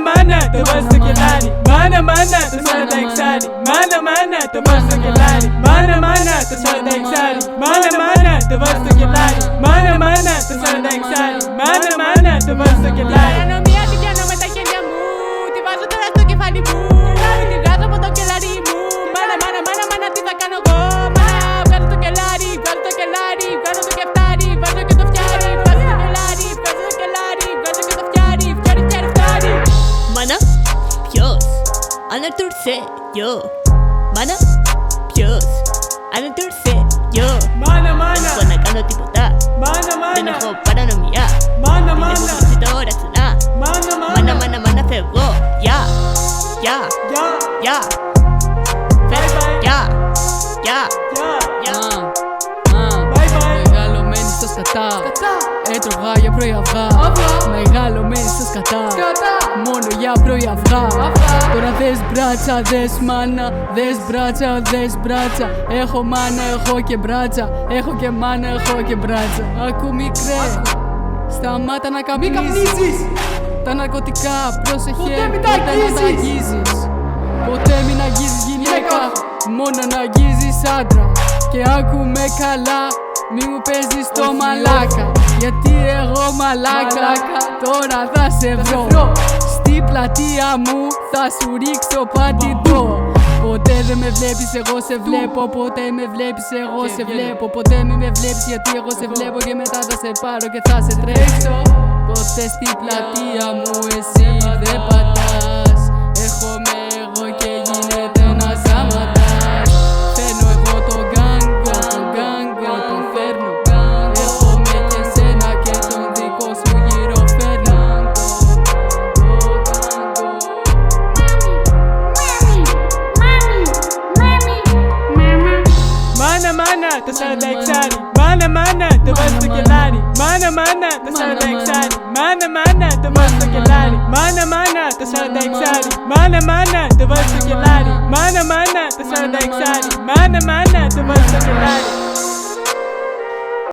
Mana, te vas a quedar. Mana, te sale de exari. Mana, te vas a quedar. Mana, te sale de exari. Mana, te vas a quedar. Mana, te sale de exari. Mana, te vas a quedar. Παρανομία τη πιάνω με τα χέρια μου. Τη βάζω τώρα στο κεφάλι μου. Τη βγάζω από το κελάρι μου. Μάνα, τι θα κάνω εγώ. Μάνα, βγάζω το κελάρι, βγάζω το κελάρι, βγάζω το κεφτάρι, βγάζω και το φτιάρι. Βγάζω το κελάρι, βγάζω το κελάρι, βγάζω και το φτιάρι, φτιάρι. Μάνα, ποιος ανατούρσε yo. Μάνα, ποιος ανατούρσε yo. Mana, Δεν μπορώ να κάνω τίποτα. Δεν έχω παρανομία. Δεν έχω δώσει τώρα ξανά. Μάνα, φεύγω. Γεια. Μεγαλωμένη στα σκατά. Έτρωγα για πρωί αυγά. Μεγαλωμένη στα σκατά. Μόνο για πρωί αυγά. Τώρα δες μπράτσα, δες μάνα. Δες μπράτσα. Έχω μάνα, έχω και μπράτσα. Έχω και μάνα, έχω και μπράτσα. Ακού μικρέ, σταμάτα να καπνίζεις. Τα ναρκωτικά, πρόσεχε, ποτέ να τα αγγίζεις. Ποτέ μην αγγίζεις γυναίκα, μόνο να αγγίζεις άντρα. Και άκου με καλά, μη μου παίζεις το μαλάκα. Γιατί εγώ μαλάκα, τώρα θα σε βρω. Στη πλατεία μου θα σου ρίξω παντιτό. Ποτέ δεν με βλέπεις, εγώ σε βλέπω. Ποτέ με βλέπεις, εγώ σε βλέπω. Ποτέ μη με βλέπεις, γιατί εγώ σε βλέπω. Και μετά θα σε πάρω και θα σε τρέξω. Ποτέ στη πλατεία μου εσύ δεν πατάς. Έρχομαι εγώ και γίνεται να σταματάς. Φέρνω εγώ το γκάγκο, τον φέρνω. Έρχομαι και σένα και τον δικό σου γύρω φέρνω. Mana, te sale de exari. Mana, te vas a quedar. Mana, te sale de exari. Mana, te vas a quedar. Mana, te sale de exari. Mana, te vas a quedar. Mana, te sale de exari. Mana, te vas a quedar.